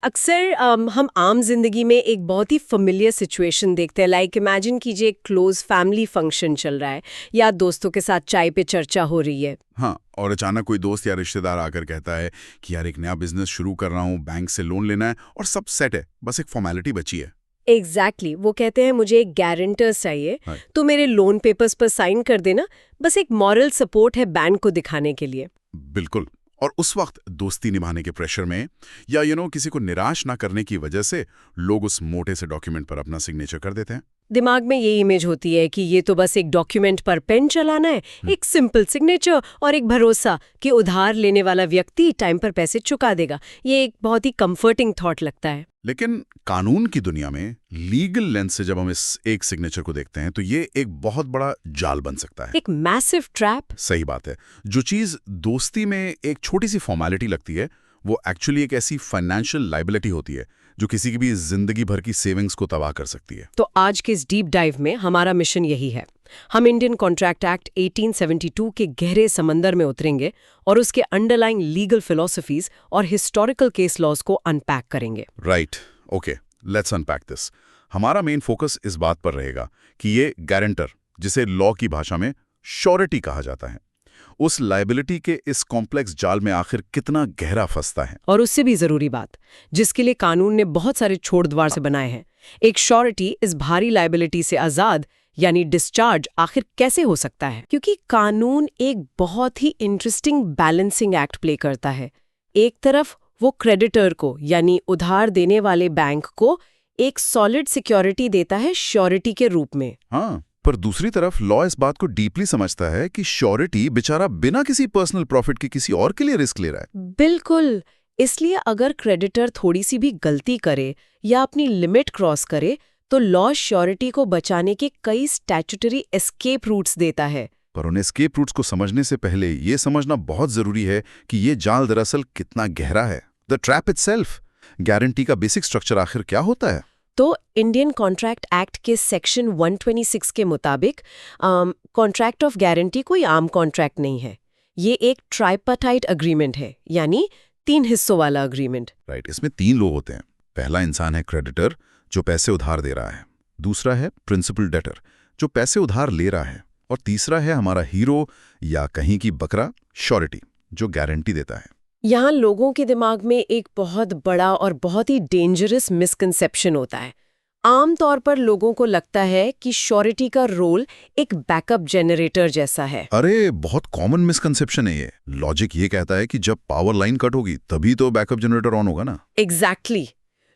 अक्सर हम आम जिंदगी में एक बहुत ही फेमिलियर सिचुएशन देखते हैं। लाइक इमेजिन कीजिए एक क्लोज फैमिली फंक्शन चल रहा है या दोस्तों के साथ चाय पे चर्चा हो रही है। हाँ, और अचानक कोई दोस्त या रिश्तेदार आकर कहता है कि यार एक नया बिजनेस शुरू कर रहा हूँ, बैंक से लोन लेना है और सब सेट है, बस एक फॉर्मेलिटी बची है। एग्जैक्टली वो कहते हैं मुझे एक गारंटर चाहिए, हाँ, तो मेरे लोन पेपर्स पर साइन कर देना। बस एक मॉरल सपोर्ट है बैंक को दिखाने के लिए। बिल्कुल। और उस वक्त दोस्ती निभाने के प्रेशर में या किसी को निराश ना करने की वजह से लोग उस मोटे से डॉक्यूमेंट पर अपना सिग्नेचर कर देते हैं। दिमाग में ये इमेज होती है कि ये तो बस एक डॉक्यूमेंट पर पेन चलाना है, एक सिंपल सिग्नेचर और एक भरोसा कि उधार लेने वाला व्यक्ति टाइम पर पैसे चुका देगा। ये एक बहुत ही कंफर्टिंग थॉट लगता है। लेकिन कानून की दुनिया में लीगल लेंस से जब हम इस एक सिग्नेचर को देखते हैं तो ये एक बहुत बड़ा जाल बन सकता है। एक मैसिव ट्रैप। सही बात है। जो चीज दोस्ती में एक छोटी सी फॉर्मेलिटी लगती है वो एक्चुअली एक ऐसी फाइनेंशियल लाइबिलिटी होती है जो किसी की भी जिंदगी भर की सेविंग्स को तबाह कर सकती है। तो आज के इस डीप डाइव में हमारा मिशन यही है। हम इंडियन कॉन्ट्रैक्ट एक्ट 1872 के गहरे समंदर में उतरेंगे और उसके अंडरलाइंग लीगल फिलॉसफीज और हिस्टोरिकल केस लॉज को अनपैक करेंगे। Right, okay, let's unpack this. हमारा मेन फोकस इस बात पर रहेगा कि ये गारंटर, जिसे लॉ की भाषा में श्योरिटी कहा जाता है, उस लायबिलिटी के इस कॉम्प्लेक्स जाल में आखिर कितना गहरा फंसता है। और उससे भी जरूरी बात, जिसके लिए कानून ने बहुत सारे छोड़ द्वार से बनाए हैं। एक श्योरिटी इस भारी लायबिलिटी से आजाद यानी डिस्चार्ज आखिर कैसे हो सकता है? क्योंकि कानून एक बहुत ही इंटरेस्टिंग बैलेंसिंग एक्ट प्ले करता है। एक तरफ वो क्रेडिटर को यानी उधार देने वाले बैंक को एक सॉलिड सिक्योरिटी देता है श्योरिटी के रूप में। हाँ, पर दूसरी तरफ लॉ इस बात को डीपली समझता है कि श्योरिटी बेचारा बिना किसी पर्सनल प्रॉफिट के किसी और के लिए रिस्क ले रहा है। बिल्कुल। इसलिए अगर क्रेडिटर थोड़ी सी भी गलती करे या अपनी लिमिट क्रॉस करे तो लॉ श्योरिटी को बचाने के कई स्टैट्यूटरी एस्केप रूट्स देता है। पर उन एस्केप रूट्स को समझने से पहले ये समझना बहुत जरूरी है कि ये जाल दरअसल कितना गहरा है। द ट्रैप इटसेल्फ, गारंटी का बेसिक स्ट्रक्चर आखिर क्या होता है? तो इंडियन कॉन्ट्रैक्ट एक्ट के सेक्शन 126 के मुताबिक कॉन्ट्रैक्ट ऑफ गारंटी कोई आम कॉन्ट्रैक्ट नहीं है। ये एक ट्राइपार्टाइट अग्रीमेंट है, यानी 3 हिस्सों वाला अग्रीमेंट। राइट, इसमें 3 लोग होते हैं। पहला इंसान है क्रेडिटर, जो पैसे उधार दे रहा है। दूसरा है प्रिंसिपल डेटर, जो पैसे उधार ले रहा है। और तीसरा है हमारा हीरो या कहीं की बकरा, श्योरिटी, जो गारंटी देता है। यहाँ लोगों के दिमाग में एक बहुत बड़ा और बहुत ही डेंजरस मिसकंसेप्शन होता है। आम तौर पर लोगों को लगता है कि श्योरिटी का रोल एक बैकअप जनरेटर जैसा है। अरे बहुत कॉमन मिसकंसेप्शन है ये। लॉजिक ये कहता है कि जब पावर लाइन कट होगी तभी तो बैकअप जनरेटर ऑन होगा ना। एग्जैक्टली।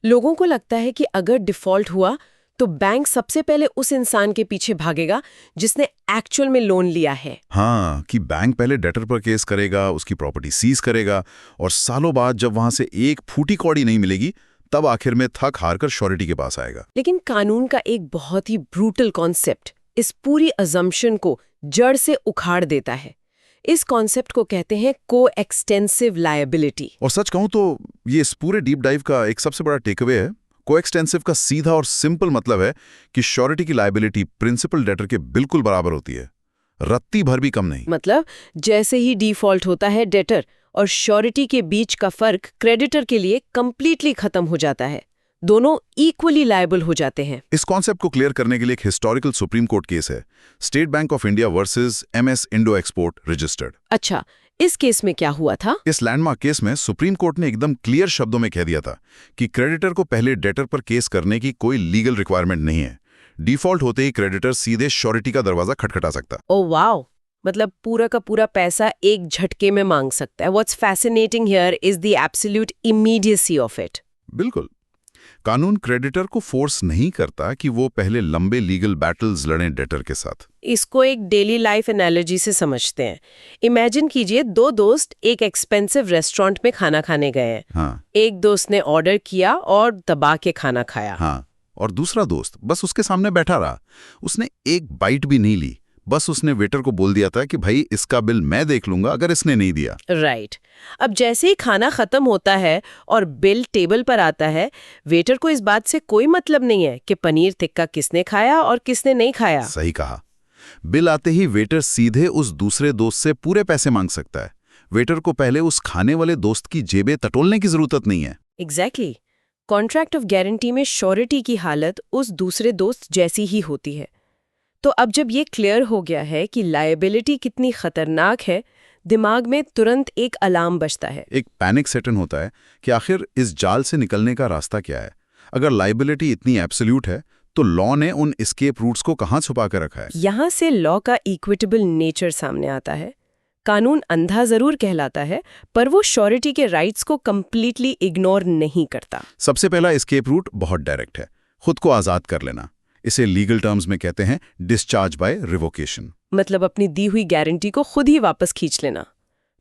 लोगों को लगता है कि अगर डिफॉल्ट हुआ तो बैंक सबसे पहले उस इंसान के पीछे भागेगा जिसने एक्चुअल में लोन लिया है। हाँ, कि बैंक पहले डेटर पर केस करेगा, उसकी प्रॉपर्टी सीज करेगा और सालों बाद जब वहां से एक फूटी कौड़ी नहीं मिलेगी तब आखिर में थक हार कर श्योरिटी के पास आएगा। लेकिन कानून का एक बहुत ही ब्रूटल कॉन्सेप्ट इस पूरी अजम्पशन को जड़ से उखाड़ देता है। इस कॉन्सेप्ट को कहते हैं को एक्सटेंसिव लायबिलिटी। और सच कहूं तो ये इस पूरे डीप डाइव का एक सबसे बड़ा टेकअवे है। कोएक्सटेंसिव का सीधा और सिंपल मतलब है कि श्योरिटी की लायबिलिटी प्रिंसिपल डेटर के बिल्कुल बराबर होती है, रत्ती भर भी कम नहीं। मतलब जैसे ही डिफॉल्ट होता है डेटर और श्योरिटी के बीच का फर्क क्रेडिटर के लिए कंप्लीटली खत्म हो जाता है। दोनों इक्वली लायबल हो जाते हैं। इस कॉन्सेप्ट को क्लियर करने के लिए एक हिस्टोरिकल सुप्रीम कोर्ट केस है, state bank of India versus MS Indo export registered. अच्छा, इस केस में क्या हुआ था? इस लैंडमार्क केस में सुप्रीम कोर्ट ने एकदम क्लियर शब्दों में कह दिया था कि क्रेडिटर को पहले डेटर पर केस करने की कोई लीगल रिक्वायरमेंट नहीं है। डिफॉल्ट होते ही क्रेडिटर सीधे श्योरिटी का दरवाजा खटखटा सकता। ओह वाओ, मतलब पूरा का पूरा पैसा एक झटके में मांग सकता है। What's fascinating here is the absolute immediacy of it. बिल्कुल, कानून क्रेडिटर को फोर्स नहीं करता कि वो पहले लंबे लीगल बैटल्स लड़ें डेटर के साथ। इसको एक डेली लाइफ एनालॉजी से समझते हैं। इमेजिन कीजिए 2 दोस्त एक एक्सपेंसिव रेस्टोरेंट में खाना खाने गए हैं। हाँ, एक दोस्त ने ऑर्डर किया और दबा के खाना खाया। हाँ, और दूसरा दोस्त बस उसके सामने बैठा रहा। उसने एक बाइट भी नहीं ली, बस उसने वेटर को बोल दिया था कि भाई इसका बिल मैं देख लूंगा अगर इसने नहीं दिया। राइट। अब जैसे ही खाना खत्म होता है और बिल टेबल पर आता है, वेटर को इस बात से कोई मतलब नहीं है कि पनीर टिक्का किसने खाया और किसने नहीं खाया। सही कहा। बिल आते ही वेटर सीधे उस दूसरे दोस्त से पूरे पैसे मांग सकता है। वेटर को पहले उस खाने वाले दोस्त की जेबें टटोलने की जरूरत नहीं है। एग्जैक्टली। कॉन्ट्रैक्ट ऑफ गारंटी में श्योरिटी की हालत उस दूसरे दोस्त जैसी ही होती है। तो अब जब ये क्लियर हो गया है कि लायबिलिटी कितनी खतरनाक है, दिमाग में तुरंत एक अलार्म बजता है। एक पैनिक सेटन होता है कि आखिर इस जाल से निकलने का रास्ता क्या है। अगर लायबिलिटी इतनी एब्सोल्यूट है तो लॉ ने उन एस्केप रूट्स को कहाँ छुपा कर रखा है? यहाँ से लॉ का इक्विटेबल नेचर सामने आता है। कानून अंधा जरूर कहलाता है, पर वो श्योरिटी के राइट्स को कंप्लीटली इग्नोर नहीं करता। सबसे पहला एस्केप रूट बहुत डायरेक्ट है, खुद को आजाद कर लेना। इसे लीगल टर्म्स में कहते हैं डिस्चार्ज बाय रिवोकेशन। मतलब अपनी दी हुई गारंटी को खुद ही वापस खींच लेना।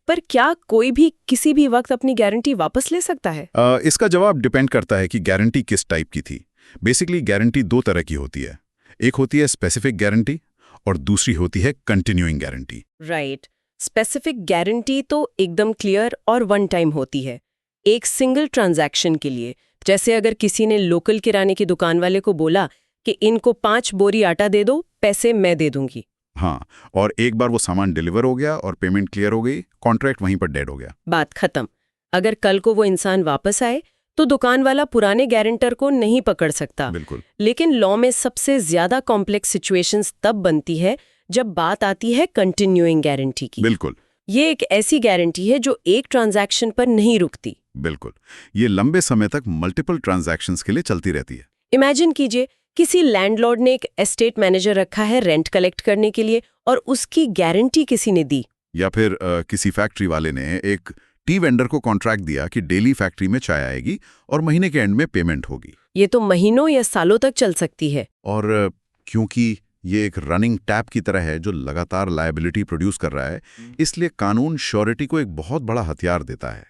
पर क्या कोई भी किसी भी वक्त अपनी गारंटी वापस ले सकता है? इसका जवाब डिपेंड करता है कि गारंटी किस टाइप की थी। बेसिकली गारंटी दो तरह की होती है, एक होती है स्पेसिफिक गारंटी और दूसरी होती है continuing guarantee. Right. Specific guarantee तो एकदम क्लियर और वन टाइम होती है, एक सिंगल ट्रांजैक्शन के लिए। जैसे अगर किसी ने लोकल किराने की दुकान वाले को बोला कि इनको 5 बोरी आटा दे दो, पैसे मैं दे दूंगी। हाँ, और एक बार वो सामान डिलीवर हो गया और पेमेंट क्लियर हो गई, कॉन्ट्रैक्ट वहीं पर डेड हो गया, बात खत्म। अगर कल को वो इंसान वापस आए तो दुकान वाला पुराने गारंटर को नहीं पकड़ सकता। बिल्कुल। लेकिन लॉ में सबसे ज्यादा कॉम्प्लेक्स सिचुएशंस तब बनती है जब बात आती है कंटिन्यूइंग गारंटी की। बिल्कुल। ये एक ऐसी गारंटी है जो एक ट्रांजैक्शन पर नहीं रुकती। बिल्कुल, ये लंबे समय तक मल्टीपल ट्रांजैक्शंस के लिए चलती रहती है। इमेजिन कीजिए, किसी लैंडलॉर्ड ने एक एस्टेट मैनेजर रखा है रेंट कलेक्ट करने के लिए, और उसकी गारंटी किसी ने दी। या फिर किसी फैक्ट्री वाले ने एक टी वेंडर को कॉन्ट्रैक्ट दिया कि डेली फैक्ट्री में चाय आएगी और महीने के एंड में पेमेंट होगी। ये तो महीनों या सालों तक चल सकती है। और क्योंकि ये एक रनिंग टैप की तरह है जो लगातार लायबिलिटी प्रोड्यूस कर रहा है, इसलिए कानून श्योरिटी को एक बहुत बड़ा हथियार देता है।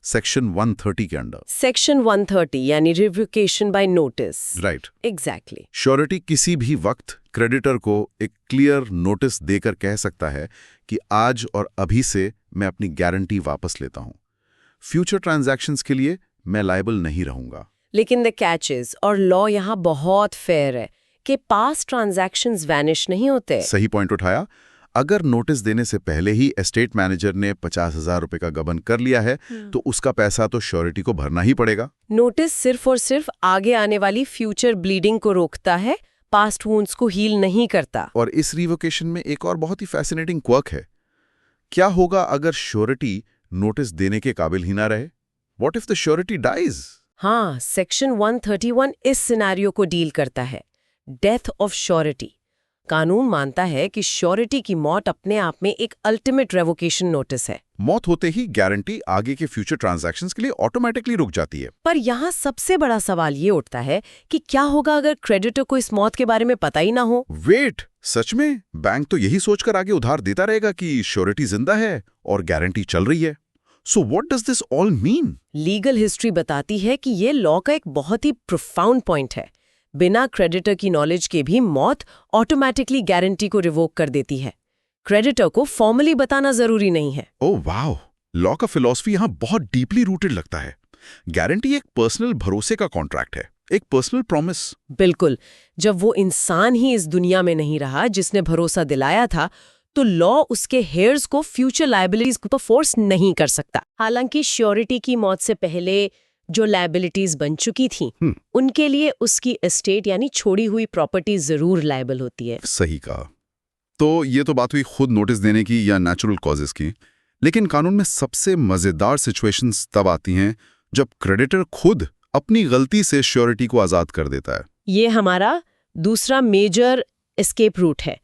सेक्शन 130 के अंडर। सेक्शन 130 यानी revocation by notice. Right. Exactly. Surety किसी भी वक्त क्रेडिटर को एक क्लियर नोटिस देकर कह सकता है कि आज और अभी से मैं अपनी गारंटी वापस लेता हूं। फ्यूचर ट्रांजैक्शंस के लिए मैं लायबल नहीं रहूंगा। लेकिन द कैच इज, और लॉ यहाँ बहुत फेयर है, कि पास्ट ट्रांजैक्शंस वैनिश नहीं होते। सही पॉइंट उठाया। अगर नोटिस देने से पहले ही एस्टेट मैनेजर ने 50,000 रुपए का गबन कर लिया है तो उसका पैसा तो श्योरिटी को भरना ही पड़ेगा। नोटिस सिर्फ और सिर्फ आगे आने वाली फ्यूचर ब्लीडिंग को रोकता है, पास्ट वुंड्स को हील नहीं करता। और इस रिवोकेशन में एक और बहुत ही फैसिनेटिंग क्वर्क है। क्या होगा अगर श्योरिटी नोटिस देने के काबिल ही ना रहे? What if the surety dies? हाँ, सेक्शन 131 इस सिनेरियो को डील करता है, डेथ ऑफ श्योरिटी। कानून मानता है कि श्योरिटी की मौत अपने आप में एक अल्टीमेट रेवोकेशन नोटिस है। मौत होते ही गारंटी आगे के फ्यूचर ट्रांजैक्शंस के लिए ऑटोमेटिकली रुक जाती है। पर यहाँ सबसे बड़ा सवाल ये उठता है कि क्या होगा अगर क्रेडिटर को इस मौत के बारे में पता ही ना हो? वेट, सच में? बैंक तो यही सोचकर आगे उधार देता रहेगा कि श्योरिटी जिंदा है और गारंटी चल रही है। So what does this all mean? Legal history बताती है कि ये लॉ का एक बहुत ही प्रोफाउंड पॉइंट है। बिना क्रेडिटर की नॉलेज के भी मौत ऑटोमेटिकली गारंटी को रिवोक कर देती है। क्रेडिटर को फॉर्मली बताना जरूरी नहीं है। ओह वाओ, लॉ का फिलॉसफी यहाँ बहुत डीपली रूटेड लगता है। गारंटी एक पर्सनल भरोसे का कॉन्ट्रैक्ट है, एक पर्सनल प्रॉमिस। बिल्कुल। जब वो इंसान ही इस दुनिया में नहीं रहा जिसने भरोसा दिलाया था, तो लॉ उसके हेयर्स को फ्यूचर लायबिलिटीज को फोर्स नहीं कर सकता। हालांकि श्योरिटी की मौत से पहले जो लायबिलिटीज बन चुकी थी, उनके लिए उसकी एस्टेट यानी छोड़ी हुई प्रॉपर्टी जरूर लायबल होती है। सही कहा। तो ये तो बात हुई खुद नोटिस देने की या नेचुरल कॉजेस की, लेकिन कानून में सबसे मजेदार सिचुएशंस तब आती हैं जब क्रेडिटर खुद अपनी गलती से श्योरिटी को आजाद कर देता है। ये हमारा दूसरा मेजर एस्केप रूट है,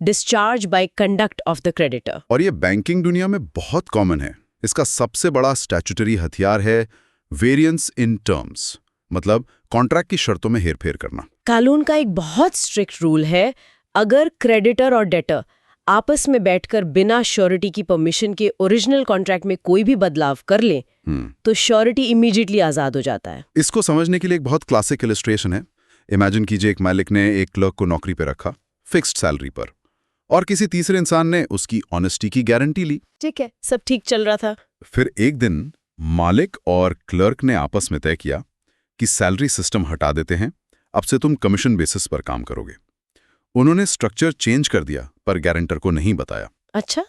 discharge by conduct of the creditor. और ये बैंकिंग दुनिया में बहुत कॉमन है। इसका सबसे बड़ा स्टैट्यूटरी हथियार है वेरिएंस इन टर्म्स, मतलब कॉन्ट्रैक्ट की शर्तों में हेरफेर करना। कानून का एक बहुत स्ट्रिक्ट रूल है, अगर क्रेडिटर और डेटर आपस में बैठकर बिना श्योरिटी की परमिशन के ओरिजिनल कॉन्ट्रैक्ट में कोई भी बदलाव कर ले तो श्योरिटी इमीडिएटली आजाद हो जाता है। इसको समझने के लिए एक बहुत क्लासिक इलस्ट्रेशन है। इमेजिन कीजिए एक मालिक ने एक क्लर्क को नौकरी पे रखा फिक्स्ड सैलरी पर, और किसी तीसरे इंसान ने उसकी ऑनेस्टी की गारंटी ली। ठीक है, सब ठीक चल रहा था। फिर एक दिन मालिक और क्लर्क ने आपस में तय किया कि सैलरी सिस्टम हटा देते हैं, अब से तुम कमीशन बेसिस पर काम करोगे। उन्होंने स्ट्रक्चर चेंज कर दिया पर गारंटर को नहीं बताया। अच्छा,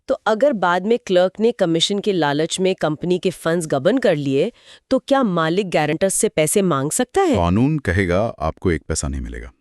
तो अगर बाद में क्लर्क ने कमीशन के लालच में कंपनी के फंड्स गबन कर लिए तो क्या मालिक गारंटर्स से पैसे मांग सकता है? कानून कहेगा आपको एक पैसा नहीं मिलेगा,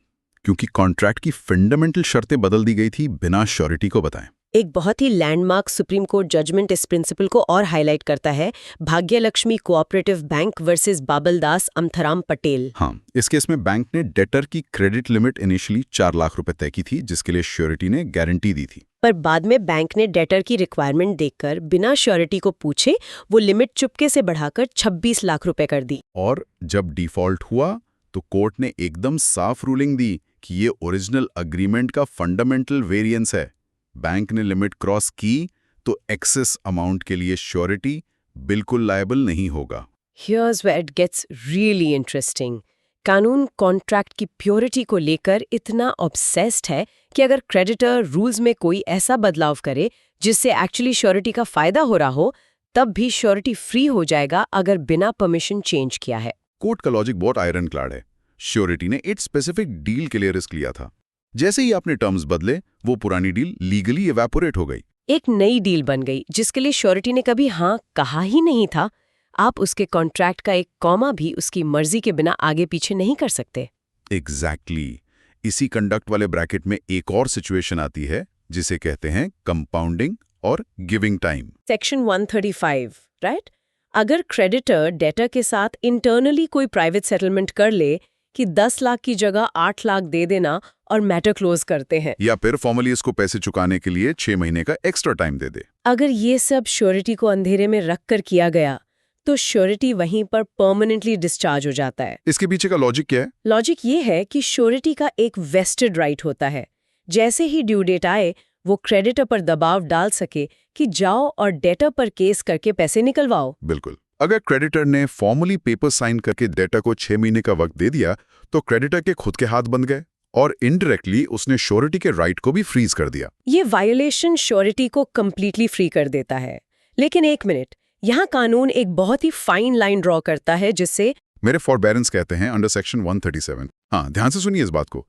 क्योंकि कॉन्ट्रैक्ट की फंडामेंटल शर्तें बदल दी गई थी बिना श्योरिटी को बताएं। एक बहुत ही लैंडमार्क सुप्रीम कोर्ट जजमेंट इस प्रिंसिपल को और हाईलाइट करता है, Bhagyalakshmi cooperative bank versus Babaldas Amthram Patel. हाँ, इस केस में बैंक ने डेटर की क्रेडिट लिमिट इनिशियली 4 लाख रुपए तय की थी, जिसके लिए श्योरिटी ने गारंटी दी थी। पर बाद में बैंक ने डेटर की रिक्वायरमेंट देखकर बिना श्योरिटी को पूछे वो लिमिट चुपके से बढ़ाकर 26 लाख रुपए कर दी। और जब डिफॉल्ट हुआ तो कोर्ट ने एकदम साफ रूलिंग दी कि ये ओरिजिनल अग्रीमेंट का फंडामेंटल वेरिएंस है। बैंक ने लिमिट क्रॉस की तो एक्सेस अमाउंट के लिए श्योरिटी बिल्कुल लायबल नहीं होगा। Here's where it gets really interesting. कानून कॉन्ट्रैक्ट की प्योरिटी को लेकर इतना ऑब्सेस्ड है कि अगर क्रेडिटर रूल्स में कोई ऐसा बदलाव करे जिससे एक्चुअली श्योरिटी का फायदा हो रहा हो, तब भी श्योरिटी फ्री हो जाएगा अगर बिना परमिशन चेंज किया है। कोर्ट का लॉजिक बहुत आयरन क्लाड है। श्योरिटी ने एक स्पेसिफिक डील के लिए रिस्क लिया था। जैसे ही आपने टर्म्स बदले, वो पुरानी डील लीगली इवेपोरेट हो गई। एक नई डील बन गई जिसके लिए श्योरिटी ने कभी हाँ कहा ही नहीं था। आप उसके कॉन्ट्रैक्ट का एक कॉमा भी उसकी मर्जी के बिना आगे पीछे नहीं कर सकते। एग्जैक्टली। इसी कंडक्ट वाले ब्रैकेट में एक और सिचुएशन आती है जिसे कहते हैं कंपाउंडिंग और गिविंग टाइम। Section 135, right? अगर क्रेडिटर डेटर के साथ इंटरनली कोई प्राइवेट सेटलमेंट कर ले कि 10 लाख की जगह 8 लाख दे देना और मैटर क्लोज करते हैं, या फिर फॉर्मली इसको पैसे चुकाने के लिए 6 महीने का एक्स्ट्रा टाइम दे दे। अगर ये सब श्योरिटी को अंधेरे में रख कर किया गया तो श्योरिटी वहीं पर परमानेंटली डिस्चार्ज हो जाता है। इसके पीछे का लॉजिक क्या है? लॉजिक ये है कि श्योरिटी का एक वेस्टेड राइट होता है। जैसे ही ड्यू डेट आए वो क्रेडिटर पर दबाव डाल सके कि जाओ और डेटर पर केस करके पैसे निकलवाओ। बिल्कुल। अगर क्रेडिटर ने फॉर्मली पेपर साइन करके डेटर को 6 महीने का वक्त दे दिया तो क्रेडिटर के खुद के हाथ बंद गए और इनडायरेक्टली उसने श्योरिटी के राइट को भी फ्रीज कर दिया। ये वायोलेशन श्योरिटी को कंप्लीटली फ्री कर देता है। लेकिन एक मिनट, यहाँ कानून एक बहुत ही फाइन लाइन ड्रॉ करता है जिससे मेरे फॉरबेरेंस कहते हैं अंडर सेक्शन 137। हाँ, ध्यान से सुनिए इस बात को।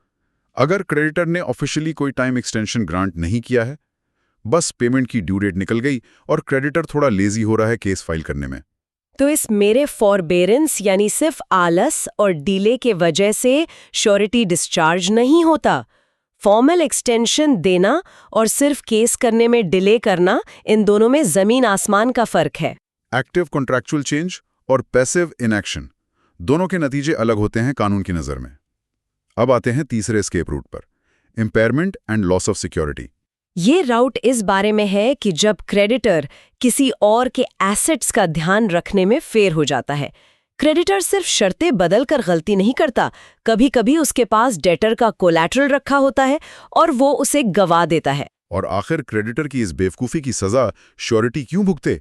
अगर क्रेडिटर ने ऑफिशियली कोई टाइम एक्सटेंशन ग्रांट नहीं किया है, बस पेमेंट की ड्यू डेट निकल गई और क्रेडिटर थोड़ा लेजी हो रहा है केस फाइल करने में, तो इस मेरे फॉरबेरेंस यानी सिर्फ आलस और डिले के वजह से श्योरिटी डिस्चार्ज नहीं होता। फॉर्मल एक्सटेंशन देना और सिर्फ केस करने में डिले करना, इन दोनों में जमीन आसमान का फर्क है। एक्टिव कॉन्ट्रैक्चुअल चेंज और पैसिव इनएक्शन दोनों के नतीजे अलग होते हैं कानून की नज़र में। अब आते हैं तीसरे एस्केप रूट पर, impairment and loss of security. ये राउट इस बारे में है कि जब क्रेडिटर किसी और के एसेट्स का ध्यान रखने में फेर हो जाता है। क्रेडिटर सिर्फ शर्तें बदलकर गलती नहीं करता, कभी कभी उसके पास डेटर का कोलैटरल रखा होता है और वो उसे गवा देता है। और आखिर क्रेडिटर की इस बेवकूफ़ी की सज़ा श्योरिटी क्यों भुगते?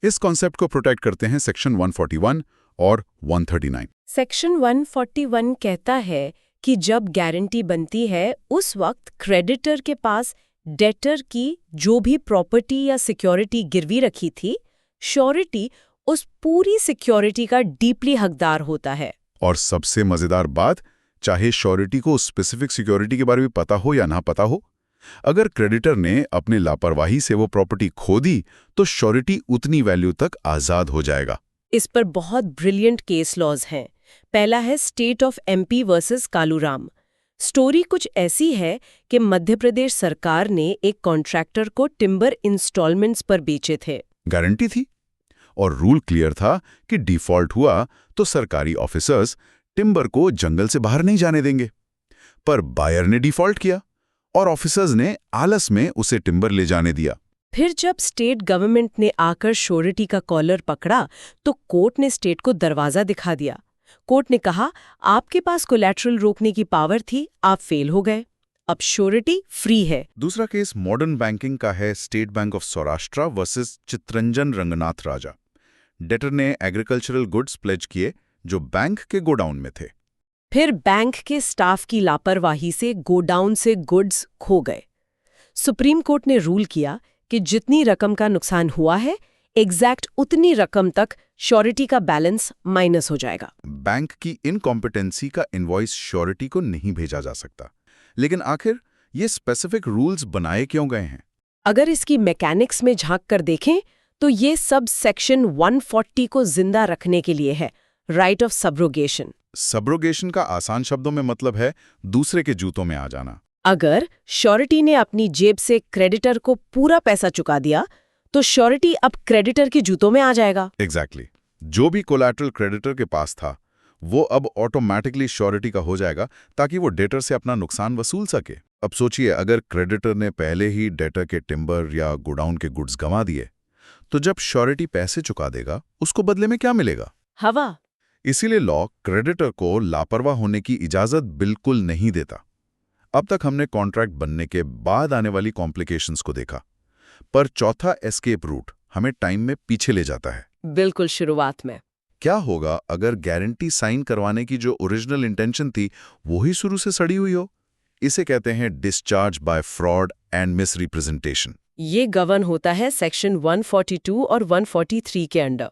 इस कॉन्सेप्ट को प्रोटेक्ट करते हैं सेक्शन 141 और 139। सेक्शन 141 कहता है कि जब गारंटी बनती है उस वक्त क्रेडिटर के पास डेटर की जो भी प्रॉपर्टी या सिक्योरिटी गिरवी रखी थी, श्योरिटी उस पूरी सिक्योरिटी का डीपली हकदार होता है। और सबसे मजेदार बात, चाहे श्योरिटी को स्पेसिफिक सिक्योरिटी के बारे में पता हो या ना पता हो, अगर क्रेडिटर ने अपनी लापरवाही से वो प्रॉपर्टी खो दी तो श्योरिटी उतनी वैल्यू तक आजाद हो जाएगा। इस पर बहुत ब्रिलियंट केस लॉज हैं। पहला है state of MP versus Kaluram. Story कुछ ऐसी है कि मध्य प्रदेश सरकार ने एक कॉन्ट्रैक्टर को टिम्बर इंस्टॉलमेंट्स पर बेचे थे। गारंटी थी और रूल क्लियर था कि डिफॉल्ट हुआ तो सरकारी ऑफिसर्स टिम्बर को जंगल से बाहर नहीं जाने देंगे। पर बायर ने डिफॉल्ट किया और ऑफिसर्स ने आलस में उसे टिम्बर ले जाने दिया। फिर जब स्टेट गवर्नमेंट ने आकर श्योरिटी का कॉलर पकड़ा तो कोर्ट ने स्टेट को दरवाजा दिखा दिया। कोर्ट ने कहा, आपके पास कोलैटरल रोकने की पावर थी, आप फेल हो गए, अब श्योरिटी फ्री है। दूसरा केस मॉडर्न बैंकिंग का है, state bank of Saurashtra versus Chittaranjan Ranganath Raja. Debtor ने एग्रीकल्चरल गुड्स प्लेज किए जो बैंक के गोडाउन में थे। फिर बैंक के स्टाफ की लापरवाही से गोडाउन से गुड्स खो गए। सुप्रीम कोर्ट ने रूल किया कि जितनी रकम का नुकसान हुआ है, एग्जैक्ट उतनी रकम तक श्योरिटी का बैलेंस माइनस हो जाएगा। बैंक की इनकॉम्पिटेंसी का इनवॉइस श्योरिटी को नहीं भेजा जा सकता। लेकिन आखिर ये स्पेसिफिक रूल्स बनाए क्यों गए हैं? अगर इसकी मैकेनिक्स में झांक कर देखें तो ये सब सेक्शन 140 को जिंदा रखने के लिए है, राइट ऑफ सब्रोगेशन। सब्रोगेशन का आसान शब्दों में मतलब है दूसरे के जूतों में आ जाना। अगर श्योरिटी ने अपनी जेब से क्रेडिटर को पूरा पैसा चुका दिया तो श्योरिटी अब क्रेडिटर के जूतों में आ जाएगा। एग्जैक्टली जो भी कोलैटरल क्रेडिटर के पास था वो अब ऑटोमेटिकली श्योरिटी का हो जाएगा ताकि वो डेटर से अपना नुकसान वसूल सके। अब सोचिए अगर क्रेडिटर ने पहले ही डेटर के टिम्बर या गोडाउन के गुड्स गंवा दिए तो जब श्योरिटी पैसे चुका देगा उसको बदले में क्या मिलेगा? हवा। इसीलिए लॉ क्रेडिटर को लापरवाह होने की इजाजत बिल्कुल नहीं देता। अब तक हमने कॉन्ट्रैक्ट बनने के बाद आने वाली कॉम्प्लिकेशंस को देखा, पर चौथा एस्केप रूट हमें टाइम में पीछे ले जाता है। बिल्कुल शुरुआत में। क्या होगा अगर गारंटी साइन करवाने की जो ओरिजिनल इंटेंशन थी वो ही शुरू से सड़ी हुई हो? इसे कहते हैं discharge by fraud and misrepresentation. ये गवर्न होता है सेक्शन 142 और 143 के अंडर।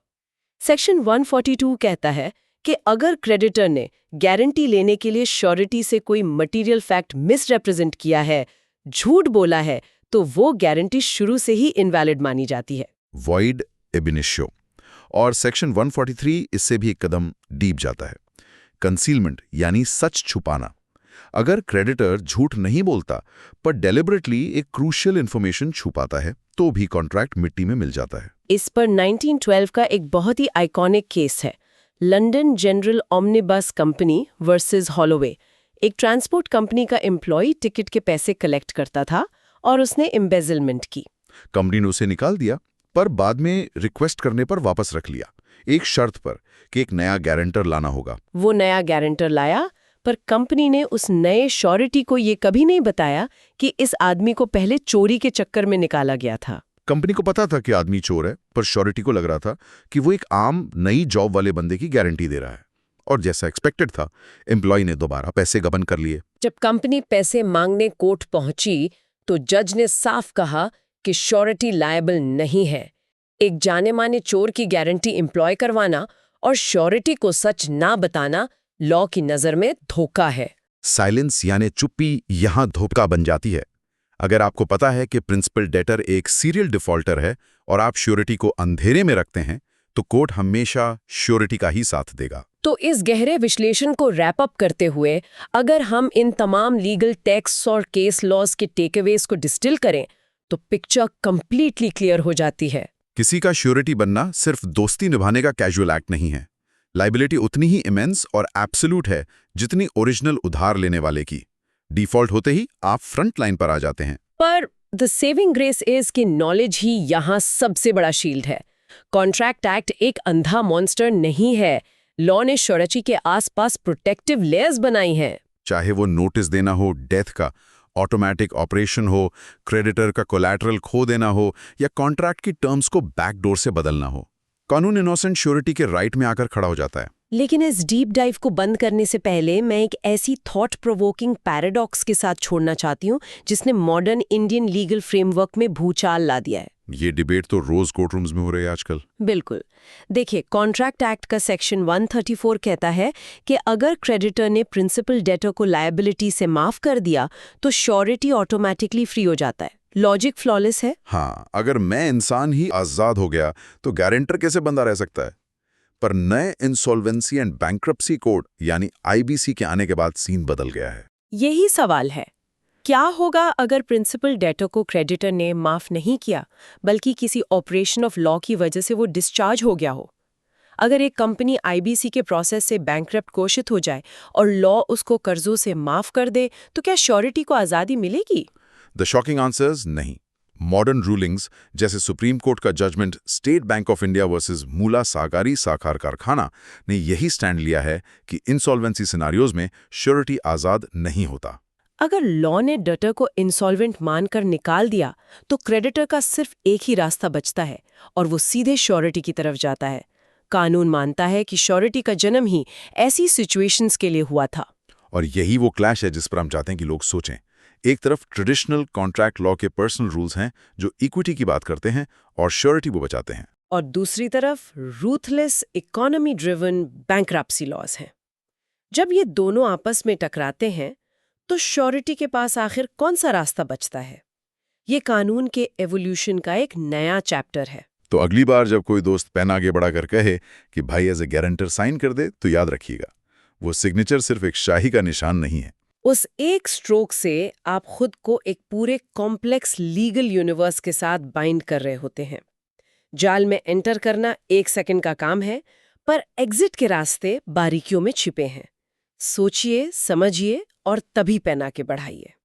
सेक्शन 142 कहता है कि अगर क्रेडिटर ने गारंटी लेने के लिए श्योरिटी से कोई मटेरियल फैक्ट मिसरिप्रेजेंट किया है, झूठ बोला है, तो वो गारंटी शुरू से ही इनवैलिड मानी जाती है। वॉइड एब इनिशियो। और सेक्शन 143 इससे भी एक कदम डीप जाता है। कंसीलमेंट यानी सच छुपाना। अगर क्रेडिटर झूठ नहीं बोलता पर डेलिबरेटली एक क्रूशियल इंफॉर्मेशन छुपाता है तो भी कॉन्ट्रैक्ट मिट्टी में मिल जाता है। इस पर 1912 का एक बहुत ही आइकॉनिक केस है, London general omnibus company versus Holloway. एक ट्रांसपोर्ट कंपनी का एम्प्लॉय टिकट के पैसे कलेक्ट करता था और उसने एम्बेजलमेंट की। कंपनी ने उसे निकाल दिया पर बाद में रिक्वेस्ट करने पर वापस रख लिया, एक शर्त पर कि एक नया गारंटर लाना होगा। वो नया गारंटर लाया, पर कंपनी ने उस नए श्योरिटी को ये कभी नहीं बताया कि इस आदमी को पहले चोरी के चक्कर में निकाला गया था। कंपनी को पता था कि आदमी चोर है, पर श्योरिटी को लग रहा था कि वो एक आम नई जॉब वाले बंदे की गारंटी दे रहा है। और जैसा एक्सपेक्टेड था, एम्प्लॉय ने दोबारा पैसे गबन कर लिए। जब कंपनी पैसे मांगने कोर्ट पहुंची तो जज ने साफ कहा कि श्योरिटी लायबल नहीं है। एक जाने माने चोर की गारंटी एम्प्लॉय करवाना और श्योरिटी को सच ना बताना लॉ की नजर में धोखा है। साइलेंस यानी चुप्पी यहां धोखा बन जाती है। अगर आपको पता है कि प्रिंसिपल डेटर एक सीरियल डिफॉल्टर है और आप श्योरिटी को अंधेरे में रखते हैं तो कोर्ट हमेशा श्योरिटी का ही साथ देगा। तो इस गहरे विश्लेषण को रैप अप करते हुए अगर हम इन तमाम लीगल टेक्स्ट्स और केस लॉज के टेकअवेज को डिस्टिल करें तो पिक्चर कंप्लीटली क्लियर हो जाती है। किसी का श्योरिटी बनना सिर्फ दोस्ती निभाने का कैजुअल एक्ट नहीं है। लाइबिलिटी उतनी ही इमेंस और एब्सोल्यूट है जितनी ओरिजिनल उधार लेने वाले की। डिफॉल्ट होते ही आप फ्रंट लाइन पर आ जाते हैं। पर द सेविंग ग्रेस इज कि नॉलेज ही यहाँ सबसे बड़ा शील्ड है। कॉन्ट्रैक्ट एक्ट एक अंधा मॉन्स्टर नहीं है। लॉ ने श्योरिटी के आसपास प्रोटेक्टिव लेयर्स बनाई हैं। चाहे वो नोटिस देना हो डेथ का, ऑटोमेटिक ऑपरेशन हो, क्रेडिटर का कोलैटरल खो देना हो या कॉन्ट्रैक्ट की टर्म्स को बैकडोर से बदलना हो, कानून इनोसेंट श्योरिटी के राइट में आकर खड़ा हो जाता है। लेकिन इस डीप डाइव को बंद करने से पहले मैं एक ऐसी थॉट प्रोवोकिंग पैराडॉक्स के साथ छोड़ना चाहती हूँ जिसने मॉडर्न इंडियन लीगल फ्रेमवर्क में भूचाल ला दिया है। ये डिबेट तो रोज कोर्ट रूम्स में हो रही है आजकल। बिल्कुल। देखिए, कॉन्ट्रैक्ट एक्ट का सेक्शन 134 कहता है कि अगर क्रेडिटर ने प्रिंसिपल डेटर को लायबिलिटी से माफ कर दिया तो श्योरिटी ऑटोमेटिकली फ्री हो जाता है। लॉजिक फ्लॉलेस है। हाँ, अगर मैं इंसान ही आजाद हो गया तो गारंटर कैसे बंदा रह सकता है? पर नए इंसॉल्वेंसी एंड बैंक्रप्सी कोड यानी आईबीसी के आने के बाद सीन बदल गया है। यही सवाल है, क्या होगा अगर प्रिंसिपल डेटर को क्रेडिटर ने माफ नहीं किया बल्कि किसी ऑपरेशन ऑफ लॉ की वजह से वो डिस्चार्ज हो गया हो? अगर एक कंपनी आईबीसी के प्रोसेस से बैंक्रप्ट घोषित हो जाए और लॉ उसको कर्जों से माफ कर दे तो क्या श्योरिटी को आज़ादी मिलेगी? द शॉकिंग आंसर्स नहीं। मॉडर्न रूलिंग्स जैसे सुप्रीम कोर्ट का judgement state bank of India versus Mula Sahakari Sakhar Karkhana ने यही स्टैंड लिया है कि इंसॉल्वेंसी सिनारियोज में श्योरिटी आज़ाद नहीं होता। अगर लॉ ने डेटर को इंसॉल्वेंट मानकर निकाल दिया तो क्रेडिटर का सिर्फ एक ही रास्ता बचता है और वो सीधे श्योरिटी की तरफ जाता है। कानून मानता है कि श्योरिटी का जन्म ही ऐसी सिचुएशंस के लिए हुआ था। और यही वो क्लैश है जिस पर हम चाहते हैं कि लोग सोचें। एक तरफ ट्रेडिशनल कॉन्ट्रैक्ट लॉ के पर्सनल रूल्स हैं जो इक्विटी की बात करते हैं और श्योरिटी वो बचाते हैं, और दूसरी तरफ ruthless economy driven bankruptcy laws हैं। जब ये दोनों आपस में टकराते हैं तो श्योरिटी के पास आखिर कौन सा रास्ता बचता है? ये कानून के एवोल्यूशन का एक नया चैप्टर है। तो अगली बार जब कोई दोस्त पेन आगे बढ़ाकर कहे कि भाई एज ए गारंटर साइन कर दे, तो याद रखिएगा, वो सिग्नेचर सिर्फ एक शाही का निशान नहीं है। उस एक स्ट्रोक से आप खुद को एक पूरे कॉम्प्लेक्स लीगल यूनिवर्स के साथ बाइंड कर रहे होते हैं। जाल में एंटर करना 1 सेकंड का काम है, पर एग्जिट के रास्ते बारीकियों में छिपे हैं। सोचिए, समझिए और तभी पेन आगे बढ़ाइए।